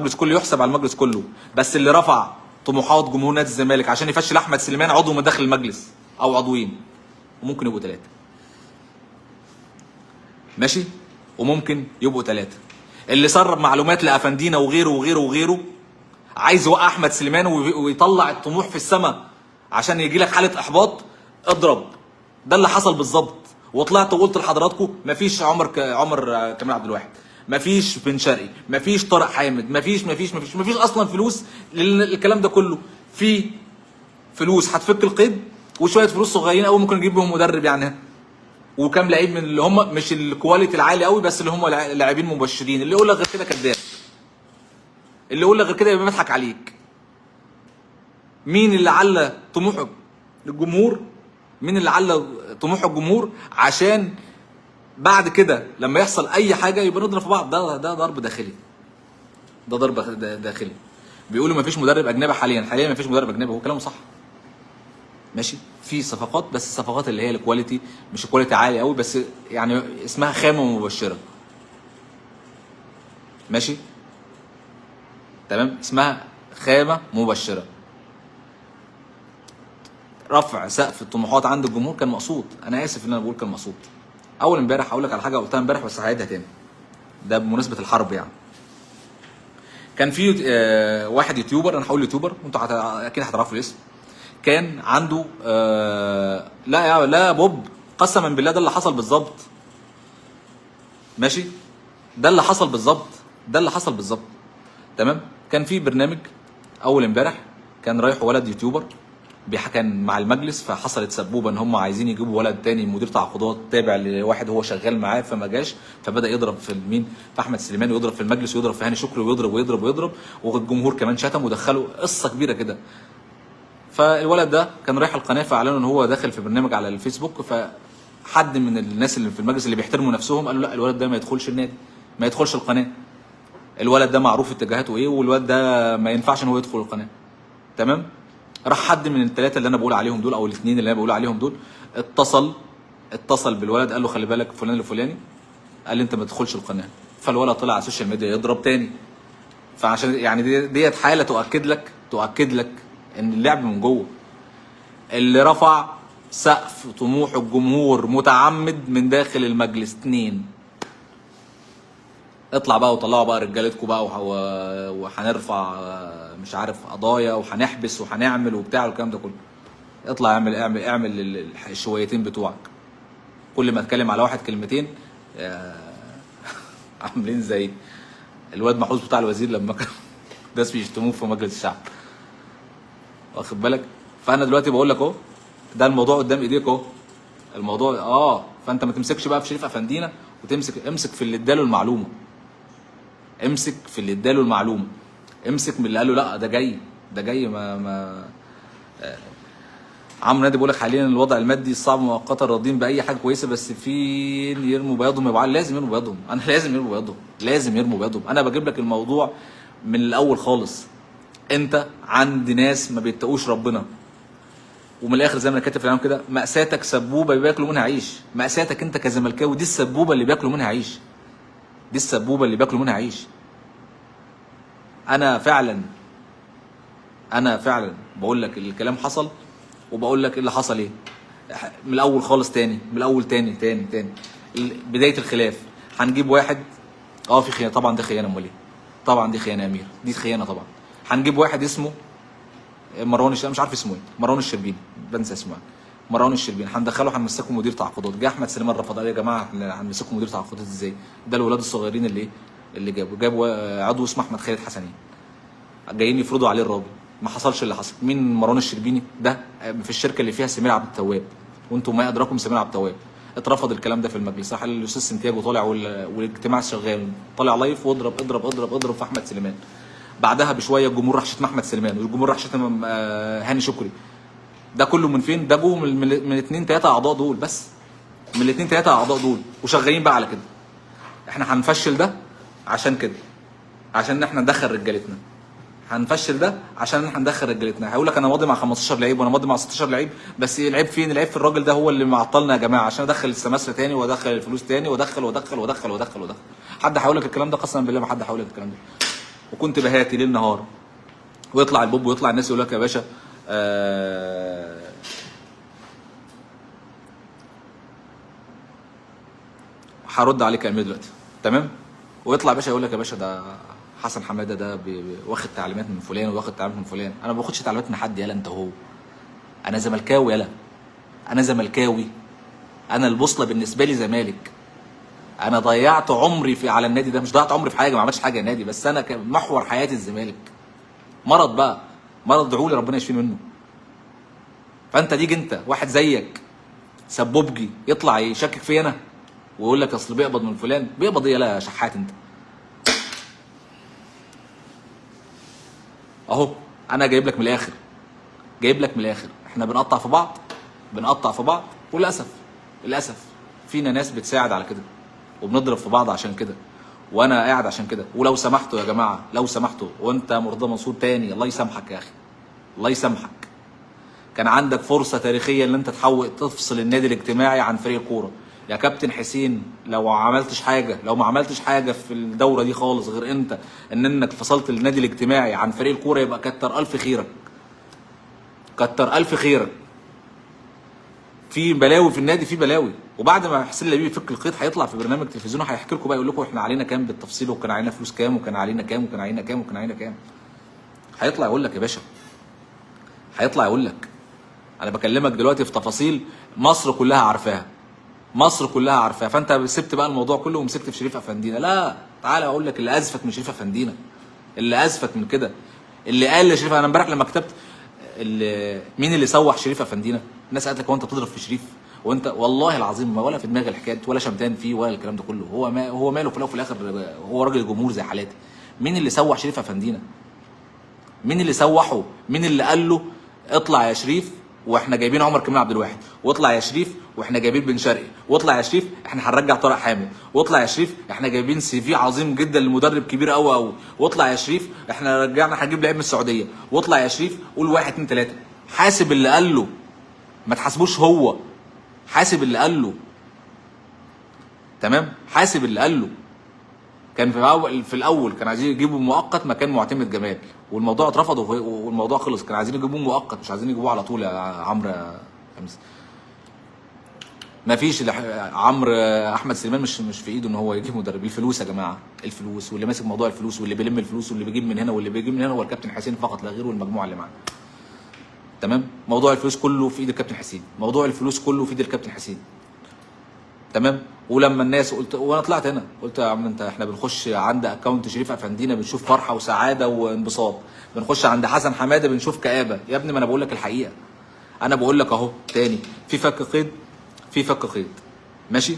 المجلس كله. بس اللي رفع طموحات جمهور نادي الزمالك عشان يفشل احمد سليمان عضو من داخل المجلس او عضوين، وممكن يبقوا 3. ماشي. وممكن يبقوا 3. اللي سرب معلومات لافندينا وغيره عايز يوقع احمد سليمان ويطلع الطموح في السماء عشان يجي لك حاله احباط. اضرب. ده اللي حصل بالظبط. وطلعت وقلت لحضراتكم مفيش عمر كمال عبد الواحد، مفيش بن شرقي، مفيش طارق حامد، مفيش اصلا فلوس للكلام ده كله. في فلوس هتفك القيد وشويه فلوس صغيرين قوي ممكن نجيب بهم مدرب يعني، وكام لعيب من اللي هم مش الكواليتي العالي قوي بس اللي هم لاعبين مبشرين. اللي يقول لك غير كده كذاب. اللي يقول لك غير كده يبقى بيضحك عليك. مين اللي علّى طموح الجمهور عشان بعد كده لما يحصل اي حاجه يبقى نضرب في بعض؟ ده ضرب داخلي. بيقولوا مفيش مدرب اجنبي حاليا مفيش مدرب اجنبي. هو كلامه صح. ماشي. في صفقات بس الصفقات اللي هي الكواليتي مش الكواليتي عالي قوي، بس يعني اسمها خامه مبشره. ماشي. تمام. اسمها خامه مبشره. رفع سقف الطموحات عند الجمهور كان مقصود. انا اسف ان انا بقول كان مقصود. اول امبارح هقول لك على حاجه قلتها امبارح بس هعيدها تاني. ده بمناسبه الحرب يعني. كان في واحد يوتيوبر، انا هقول يوتيوبر وانتوا اكيد هتعرفوا الاسم. كان عنده لا بوب، قسما بالله ده اللي حصل بالظبط. ماشي. ده اللي حصل بالظبط. تمام. كان في برنامج اول امبارح كان رايح ولد يوتيوبر كان مع المجلس، فحصلت سبوبه ان هم عايزين يجيبوا ولد تاني مدير تعاقدات تابع لواحد هو شغال معاه، فما جاش، فبدا يضرب في مين؟ في احمد سليمان، ويضرب في المجلس، ويضرب في هاني شكري، ويضرب ويضرب ويضرب، والجمهور كمان شتم ودخله قصه كبيره كده. فالولد ده كان رايح القناه، فاعلنوا ان هو داخل في برنامج على الفيسبوك، فحد من الناس اللي في المجلس اللي بيحترموا نفسهم قالوا لا الولد ده ما يدخلش النادي، ما يدخلش القناه، الولد ده معروف اتجاهاته ايه، والولد ده ما ينفعش ان هو يدخل القناه. تمام؟ راح حد من الثلاثه اللي انا بقول عليهم دول، او الاثنين اللي انا بقول عليهم دول، اتصل بالولد، قال له خلي بالك فلان الفلاني قال لي انت ما تدخلش القناه. فالولد طلع على السوشيال ميديا يضرب تاني. فعشان يعني ديت حاله تؤكد لك ان اللعب من جوه. اللي رفع سقف طموح الجمهور متعمد من داخل المجلس 2. اطلع بقى وطلعوا بقى رجالتكم بقى وهنرفع مش عارف قضايا وهنحبس وهنعمل وبتاع والكلام ده كله. اطلع اعمل الشويتين بتوعك. كل ما اتكلم على واحد كلمتين عاملين زي الواد محفوظ بتاع الوزير لما كان ناس بيشتموه في مجلس الشعب، واخد بالك؟ فانا دلوقتي بقول لك اهو، ده الموضوع قدام ايديك اهو، الموضوع فانت ما تمسكش بقى في شريف افندينا، امسك في اللي اداله المعلومه، امسك من اللي قال له لا ده جاي ما عمرو نادي بيقول لك حاليا الوضع المادي الصعب مؤقتا، راضين باي حاجه كويسه، بس فين يرموا بياضهم يا ابو علي؟ لازم يرموا بياضهم، لازم يرموا بياضهم. انا بجيب لك الموضوع من الاول خالص. انت عند ناس ما بيتقوش ربنا، ومن الاخر زي ما انا كاتب في العنوان كده، مأساتك سبوبه بياكلوا منها عيش. مأساتك انت كزملكاوي دي السبوبه اللي بياكلوا منها عيش. انا فعلا بقول لك الكلام حصل، وبقول لك اللي حصل ايه من الاول خالص. تاني بدايه الخلاف هنجيب واحد في خيانه، طبعا دي خيانه، امال ايه؟ طبعا دي خيانه يا امير، دي خيانه طبعا. هنجيب واحد اسمه مروان مش عارف اسمه ايه، مروان الشربيني، بنسى اسمه مروان الشربيني، هندخله هنمسكه مدير تعاقدات. جه احمد سليمان رفض، قال يا جماعه هنمسكه مدير تعاقدات ازاي؟ ده الولاد الصغيرين اللي جابوا عضو اسمه احمد خالد حسنين جايين يفرضوا عليه الراجل. ما حصلش اللي حصل. مين مروان الشربيني ده؟ في الشركه اللي فيها سمير عبد التواب، وانتم ما ادراكم سمير عبد التواب. اترفض الكلام ده في المجلس، راح الاستاذ سنتياجو طالع والاجتماع شغال، طالع لايف واضرب اضرب اضرب اضرب في احمد سليمان. بعدها بشويه الجمهور راح شتم احمد سليمان، والجمهور راح شتم هاني شكري. ده كله من فين؟ ده جوه من 2 3 اعضاء دول بس، من ال 2 3 اعضاء دول، وشغالين بقى على كده. احنا هنفشل ده عشان كده، عشان احنا ندخل رجالتنا. هنفشل ده عشان احنا ندخل رجالتنا. هيقول لك انا ماضي مع 15 لعيب وانا ماضي مع 16 لعيب، بس العيب فين؟ العيب في الراجل ده، هو اللي معطلنا يا جماعه، عشان ادخل السماسره تاني وادخل الفلوس تاني وادخل. حد هيقول لك الكلام ده؟ قسما بالله ما حد هيقول لك الكلام ده. وكنت بهاتي ليل نهار، ويطلع البوب ويطلع الناس يقول لك يا باشا هرد عليك يا امير دلوقتي، تمام؟ ويطلع باشا يقول لك يا باشا ده حسن حماده ده واخد تعليمات من فلان واخد تعليمات من فلان. انا ما باخدش تعليمات من حد، يالا انت وهو. انا زملكاوي، يالا انا زملكاوي. انا البوصله بالنسبه لي زمالك. انا ضيعت عمري على النادي ده، مش ضيعت عمري في حاجه، ما عملتش حاجه يا نادي، بس انا محور حياتي الزمالك. مرض بقى، مرض ادعوا لي ربنا يشفيني منه. فانت تيجي انت واحد زيك سبوبجي يطلع يشكك فيا انا ويقول لك اصل بيقبض من فلان. بيقبض ايه يا شحات انت؟ اهو انا جايب لك من الاخر، احنا بنقطع في بعض، وللاسف فينا ناس بتساعد على كده، وبنضرب في بعض عشان كده، وانا قاعد عشان كده. ولو سمحتوا يا جماعه، وانت مرتضى منصور تاني، الله يسامحك يا اخي، الله يسامحك. كان عندك فرصه تاريخيه ان انت تفصل النادي الاجتماعي عن فريق الكوره يا كابتن حسين. لو ما عملتش حاجه في الدوره دي خالص غير انك فصلت النادي الاجتماعي عن فريق الكوره، يبقى كتر الف خيرك. في بلاوي في النادي، في بلاوي. وبعد ما حسين لبيب يفك الخيط هيطلع في برنامج تلفزيوني هيحكي لكم بقى، يقول لكم احنا علينا كام بالتفصيل، وكان علينا فلوس كام، وكان علينا كام. هيطلع يقول لك يا باشا، انا بكلمك دلوقتي في تفاصيل مصر كلها عارفاها. فانت سبت بقى الموضوع كله ومسكت في شريف افندينا. لا، تعالى اقول لك اللي ازفت من شريف افندينا، اللي ازفت من كده، اللي قال لشريف. انا امبارح لما كتبت مين اللي سوح شريف افندينا؟ الناس قالت لك هو انت بتضرب في شريف؟ وانت والله العظيم ما ولا في دماغي الحكايه ولا شمتان فيه ولا الكلام ده كله. هو ماله في الاول وفي الاخر؟ هو راجل جمهور زي حالاتي. مين اللي سوح شريف افندينا؟ مين اللي سوحه؟ مين اللي قال له اطلع يا شريف واحنا جايبين عمر كمال عبد الواحد، واطلع يا شريف واحنا جايبين بن شرقي، واطلع يا شريف احنا هنرجع طارق حامد، واطلع يا شريف احنا جايبين سي في عظيم جدا لمدرب كبير قوي قوي، واطلع يا شريف احنا رجعنا هنجيب لعيب من السعوديه، واطلع يا شريف قول 1 2 3. حاسب اللي قال له، ما تحاسبوش هو، حاسب اللي قال له. تمام؟ حاسب اللي قال له. كان في الاول كان عايزين يجيبوا مؤقت مكان معتمد جمال، والموضوع اترفض والموضوع خلص. كان عايزين يجيبوه مؤقت، مش عايزين يجيبوه على طول يا عمرو خميس. ما فيش عمرو احمد سليمان مش في ايده ان هو يجيب مدرب. الفلوس يا جماعه، الفلوس، واللي ماسك موضوع الفلوس واللي بيلم الفلوس واللي بيجيب من هنا واللي بيجيب من هنا هو الكابتن حسين فقط لا غير، والمجموعه اللي معاه. تمام؟ موضوع الفلوس كله في ايد الكابتن حسين، موضوع الفلوس كله في ايد الكابتن حسين. تمام؟ ولما الناس قلت، وانا طلعت هنا قلت يا عم انت، احنا بنخش عند اكونت شريف افندينا بنشوف فرحه وسعاده وانبساط، بنخش عند حسن حماده بنشوف كآبه. يا ابني ما انا بقول لك الحقيقه، انا بقول لك اهو تاني، في فك قيد، في فك قيد. ماشي؟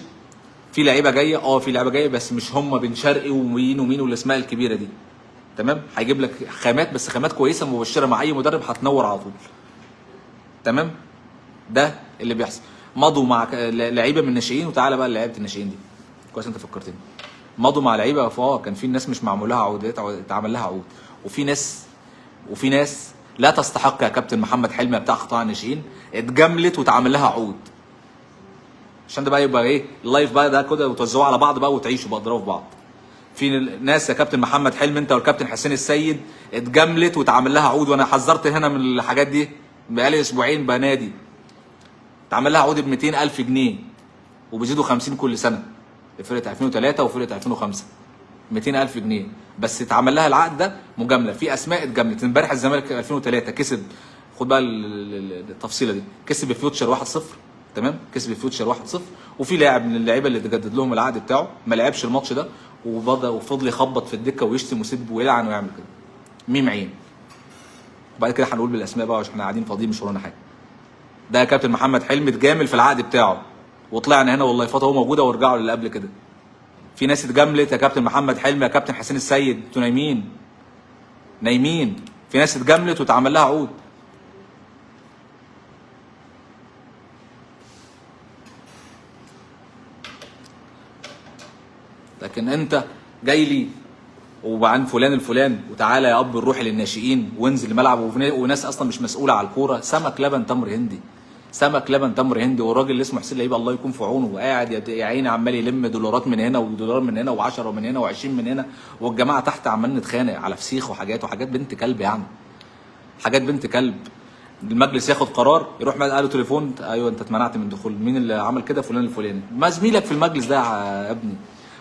في لعيبه جايه، في لعيبه جايه، بس مش هم بن شرقي ومين ومين والاسماء الكبيره دي. تمام؟ هيجيب لك خامات، بس خامات كويسه مبشره مع اي مدرب هتنور على طول. تمام؟ ده اللي بيحصل. مضوا مع لعيبه من الناشئين، وتعالى بقى لعيبه الناشئين دي، كويس انت فكرتني. مضوا مع لعيبه، كان في ناس مش معمول لها عقود، اتعمل لها عقود، وفي ناس لا تستحق يا كابتن محمد حلمي بتاع قطاع الناشئين اتجملت واتعمل لها عقود. عشان ده بقى يبقى ايه اللايف بقى ده كده، وتوزعوه على بعض بقى وتعيشوا بقى، تضربوا في بعض. في ناس يا كابتن محمد حلمي انت والكابتن حسين السيد اتجملت واتعمل لها عقود، وانا حذرت هنا من الحاجات دي بقالي اسبوعين بنادي. اتعمل لها عقود ب 200,000 جنيه وبيزيدوا 50 كل سنه لفرقه 2003 وفرقه 2005. 200,000 جنيه بس اتعمل لها العقد ده مجامله. في اسماء اتجاملت. امبارح الزمالك 2003 كسب، خد بقى التفصيله دي، كسب فيوتشر 1-0. تمام؟ كسب فيوتشر 1-0، وفي لاعب من اللعيبه اللي تجدد لهم العقد بتاعه ما لعبش الماتش ده، وفضل يخبط في الدكه ويشتم ويسب ويلعن ويعمل كده. ميم عين. وبعد كده هنقول بالاسماء بقى عشان احنا قاعدين فاضيين مش ورانا حاجه. ده يا كابتن محمد حلمي اتجامل في العقد بتاعه، وطلعنا هنا والله فاطمه موجوده، وارجعوا للي قبل كده. في ناس اتجاملت يا كابتن محمد حلمي، يا كابتن حسين السيد، انتوا نايمين. في ناس اتجاملت واتعمل لها عقود. لكن انت جاي لي وعن فلان الفلان، وتعالى يا اب نروح للناشئين وانزل الملعب، وناس اصلا مش مسؤوله على الكوره. سمك لبن تمر هندي، سمك لبن تمر هندي. والراجل اللي اسمه حسين لعيب الله يكون في عونه، وقاعد يا عيني عمال يلم دولارات من هنا ودولار من هنا و10 من هنا و20 من هنا، والجماعه تحت عمال نتخانق على فسيخ وحاجات بنت كلب يعني، حاجات بنت كلب. المجلس ياخد قرار، يروح قال له تليفون، ايوه انت اتمنعت من الدخول. مين اللي عمل كده؟ فلان الفلاني. ما زميلك في المجلس ده يا ابني،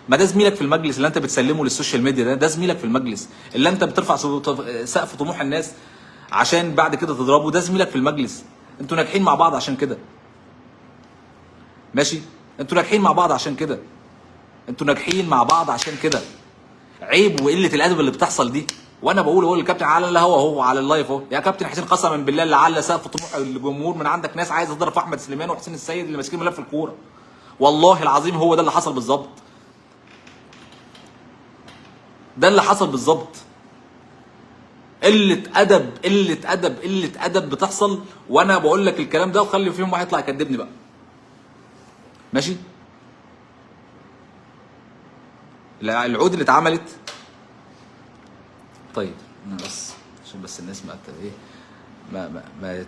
ما ده زميلك في المجلس اللي انت بتسلمه للسوشيال ميديا. ده زميلك في المجلس اللي انت بترفع سقف طموح الناس عشان بعد كده تضربه. ده زميلك في المجلس. انتوا ناجحين مع بعض عشان كده. ماشي؟ انتوا ناجحين مع بعض عشان كده. انتوا ناجحين مع بعض عشان كده. عيب وقله الادب اللي بتحصل دي. وانا بقول هو الكابتن على الهوا، هو على اللايف اهو، يا كابتن حسين قسما بالله لعل سقف طموح الجمهور من عندك ناس عايزه تضرب في احمد سليمان وحسين السيد اللي ماسكين ملف الكوره. والله العظيم هو ده اللي حصل بالظبط. ده اللي حصل بالظبط. قله ادب بتحصل، وانا بقول لك الكلام ده، وخلي فيهم واحد يطلع يكدبني بقى. ماشي؟ العقود اللي اتعملت، طيب انا بس عشان بس الناس ما ايه ما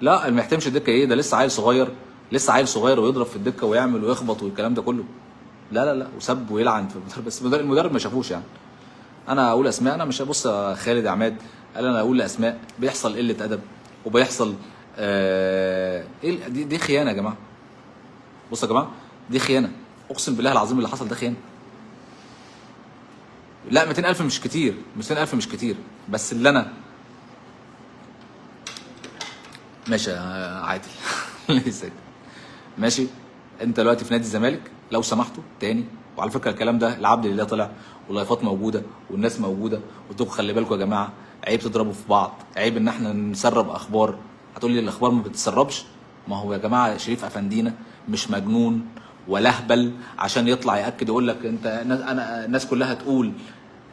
لا، ما يحتمش الدكه ايه ده، لسه عيل صغير ويضرب في الدكه ويعمل ويخبط والكلام ده كله. لا وسب ويلعن في المدرب، بس المدرب ما شافوش يعني. انا اقول اسماء، انا مش هبص خالد عماد قال انا اقول اسماء. بيحصل قله ادب وبيحصل ايه دي خيانه يا جماعه. بصوا يا جماعه، دي خيانه، اقسم بالله العظيم اللي حصل ده خيانه. لا 200,000 مش كتير، 200,000 مش كتير، بس اللي انا ماشي يا عادل ماشي. انت دلوقتي في نادي الزمالك لو سمحتوا تاني، وعلى فكره الكلام ده العبد لله طلع واللايفات موجوده والناس موجوده، قلت لكم خلي بالكم يا جماعه، عيب تضربوا في بعض، عيب ان احنا نسرب اخبار. هتقول لي الاخبار ما بتتسربش؟ ما هو يا جماعه شريف افندينا مش مجنون ولا اهبل عشان يطلع ياكد يقول لك انت انا الناس كلها تقول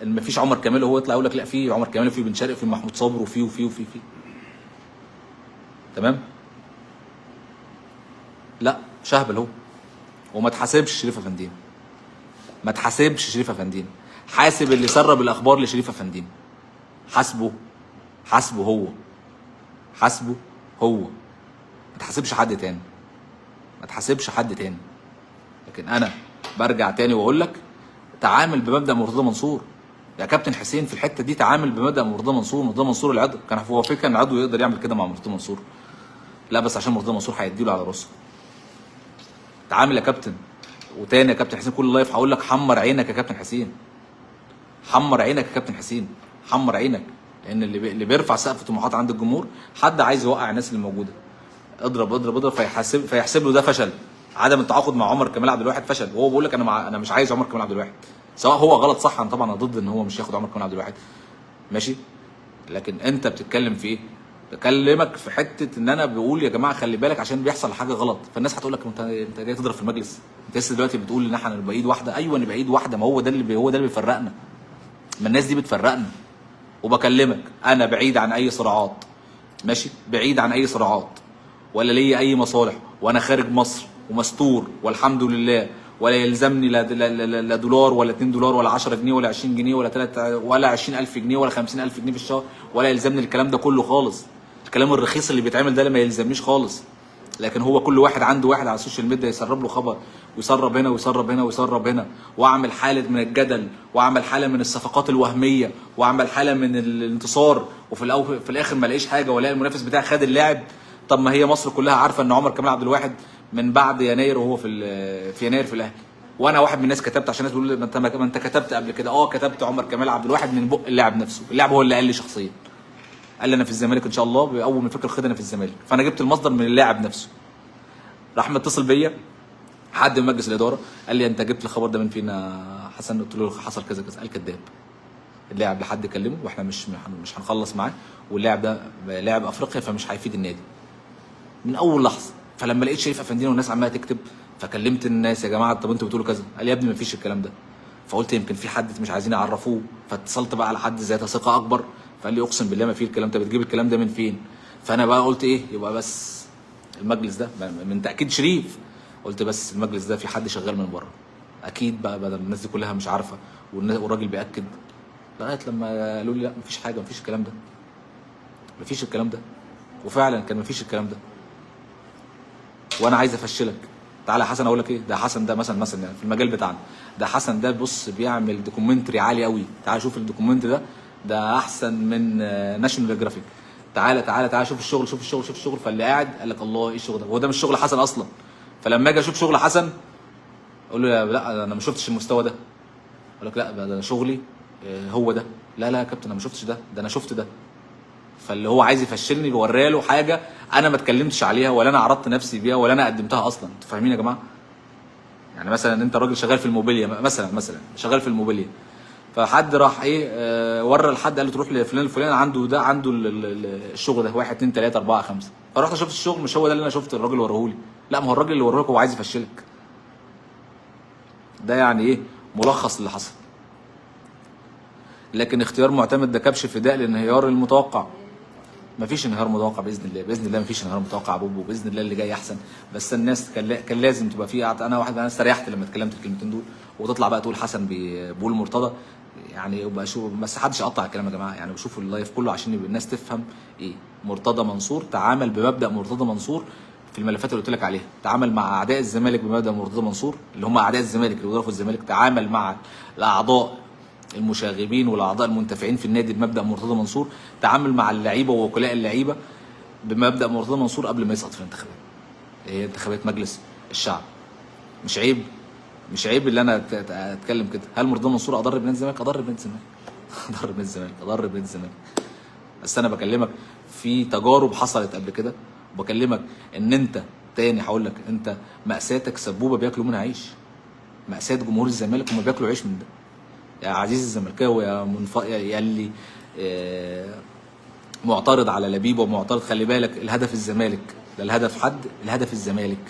ان مفيش عمر كمال وهو يطلع يقول لك لا في عمر كمال وفي بن شرقي وفي محمود صابر وفي. تمام؟ لا مش اهبل هو. وما تحاسبش شريف افندينا، ما تحاسبش شريف افندينا، حاسب اللي سرب الاخبار لشريف افندينا، حاسبه هو، ما تحاسبش حد تاني، ما تحاسبش حد تاني. لكن انا برجع تاني واقول لك تعامل بمبدا مرتضى منصور يا كابتن حسين في الحته دي، تعامل بمبدا مرتضى منصور. مرتضى منصور العضو كان هو فكره ان العضو يقدر يعمل كده مع مرتضى منصور؟ لا بس عشان مرتضى منصور هيديله على راسه. تعامل يا كابتن. وتاني يا كابتن حسين كل لايف هقول لك حمر عينك يا كابتن حسين، حمر عينك يا كابتن حسين، حمر عينك. لان اللي بيرفع سقف طموحات عند الجمهور حد عايز يوقع الناس اللي موجوده. اضرب فيحسب له ده فشل. عدم التعاقد مع عمر كمال عبد الواحد فشل، وهو بيقول لك انا مش عايز عمر كمال عبد الواحد. سواء هو غلط صح، انا طبعا ضد ان هو مش ياخد عمر كمال عبد الواحد، ماشي. لكن انت بتتكلم في ايه؟ بكلمك في حته ان انا بقول يا جماعه خلي بالك عشان بيحصل حاجه غلط. فالناس هتقول لك انت جاي تضرب في المجلس؟ انت لسه دلوقتي بتقول ان احنا نبقى ايد واحده. ايوه نبقى ايد واحده، ما هو ده اللي بيفرقنا. ما الناس دي بتفرقنا. وبكلمك انا بعيد عن اي صراعات، ماشي، بعيد عن اي صراعات ولا ليا اي مصالح، وانا خارج مصر ومستور والحمد لله، ولا يلزمني لا دولار ولا 2 دولار ولا 10 جنيه ولا 20 جنيه ولا 3 ولا 20,000 جنيه ولا 50,000 جنيه في الشهر، ولا يلزمني الكلام ده كله خالص. الكلام الرخيص اللي بيتعمل ده ما يلزمنيش خالص. لكن هو كل واحد عنده واحد على السوشيال ميديا يسرب له خبر ويسرب هنا ويسرب هنا ويسرب هنا، واعمل حاله من الجدل، واعمل حاله من الصفقات الوهميه، واعمل حاله من الانتصار، في الاخر ما الاقيش حاجه والاقي المنافس بتاعي خد اللاعب. طب ما هي مصر كلها عارفه ان عمر كمال عبد الواحد من بعد يناير وهو في يناير في الاهلي. وانا واحد من الناس كتبت عشان الناس بيقولوا لي ما انت كتبت قبل كده. كتبت عمر كمال عبد الواحد من بق اللاعب نفسه. اللاعب هو اللي قال لي شخصيا، قال لي انا في الزمالك ان شاء الله، اول ما فكر خد انا في الزمالك. فانا جبت المصدر من اللاعب نفسه. راح متصل بيا حد من مجلس الاداره قال لي انت جبت الخبر ده من فين يا حسن؟ قلت له حصل كذا كذا. قال كذاب. اللاعب لحد كلمه واحنا مش هنخلص معاه، واللاعب ده لاعب افريقيا فمش هيفيد النادي من اول لحظه. فلما لقيت شريف افندينا والناس عماله تكتب فكلمت الناس يا جماعه طب انتوا بتقولوا كذا. قال لي يا ابني مفيش الكلام ده. فقلت يمكن في حد مش عايزين يعرفوه، فاتصلت بقى على حد ذات ثقه اكبر فقال لي اقسم بالله ما في الكلام ده. بتجيب الكلام ده من فين؟ فانا بقى قلت ايه يبقى بس المجلس ده من تاكيد شريف، قلت بس المجلس ده في حد شغال من بره اكيد بقى، بدل الناس دي كلها مش عارفه والراجل بياكد. لغايه لما قالوا لي لا مفيش حاجه، مفيش الكلام ده، مفيش الكلام ده. وفعلا كان مفيش الكلام ده. وانا عايز افشلك. تعالى يا حسن اقول لك ايه، ده حسن ده مثلا يعني في المجال بتاعنا، ده حسن ده بص بيعمل دوكيومنتري عالي قوي. تعالى شوف الدوكيومنتري ده احسن من ناشونال جرافيك. تعالى شوف الشغل. فاللي قاعد قال لك الله ايه الشغل ده، هو ده مش شغل حسن اصلا. فلما اجي اشوف شغل حسن اقول له لا انا ما شفتش المستوى ده. اقول لك لا ده انا شغلي هو ده. لا يا كابتن انا ما شفتش ده انا شفت ده. فاللي هو عايز يفشلني بوريها له حاجه انا ما اتكلمتش عليها ولا انا عرضت نفسي بيها ولا انا قدمتها اصلا. انتوا فاهمين يا جماعه؟ يعني مثلا انت راجل شغال في الموبيليا مثلا شغال في الموبيليا، فحد راح ورى لحد قال له تروح لفلان الفلاني عنده الشغل ده 1 2 3 4 5. فرحت شفت الشغل مش هو ده اللي انا شفت الراجل وريهولي. لا ما هو الراجل اللي وريهولك هو عايز يفشلك. ده يعني ايه ملخص اللي حصل. لكن اختيار معتمد ده كبش فداء للانهيار المتوقع. مفيش انهيار متوقع باذن الله، باذن الله مفيش انهيار متوقع يا بوبو، باذن الله اللي جاي احسن. بس الناس كان لازم تبقى فيه. انا استريحت لما اتكلمت الكلمتين دول، وتطلع بقى تقول حسن بيقول مرتضى. يعني يبقى شوف بس حدش يقطع الكلام يا جماعه، يعني بشوفوا اللايف كله عشان يبقى الناس تفهم ايه مرتضى منصور. تعامل بمبدا مرتضى منصور في الملفات اللي قلت لك عليها. تعامل مع اعداء الزمالك بمبدا مرتضى منصور اللي هم اعداء الزمالك اللي بيضربوا الزمالك. تعامل مع الاعضاء المشاغبين والاعضاء المنتفعين في النادي بمبدا مرتضى منصور. تعامل مع اللعيبه ووكلاء اللعيبه بمبدا مرتضى منصور قبل ما يسقط في الانتخابات. هي انتخابات مجلس الشعب. مش عيب اللي انا اتكلم كده. هل مرتضى منصور اضر بنادي الزمالك؟ اضر بنادي الزمالك. بس انا بكلمك في تجارب حصلت قبل كده، وبكلمك ان انت تاني هقول لك انت مأساتك سبوبه بياكلوا منها عيش. مأساة جمهور الزمالك هم بياكلوا عيش من ده. يا عزيزي الزملكاوي يا اللي معترض على لبيب ومعترض. خلي بالك الهدف الزمالك، ده الهدف حد، الهدف الزمالك،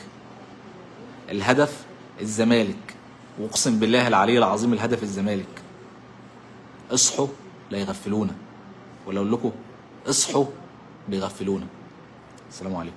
الهدف الزمالك، واقسم بالله العلي العظيم الهدف الزمالك. اصحوا لا يغفلونا، ولا اقول لكم اصحوا بيغفلونا. السلام عليكم.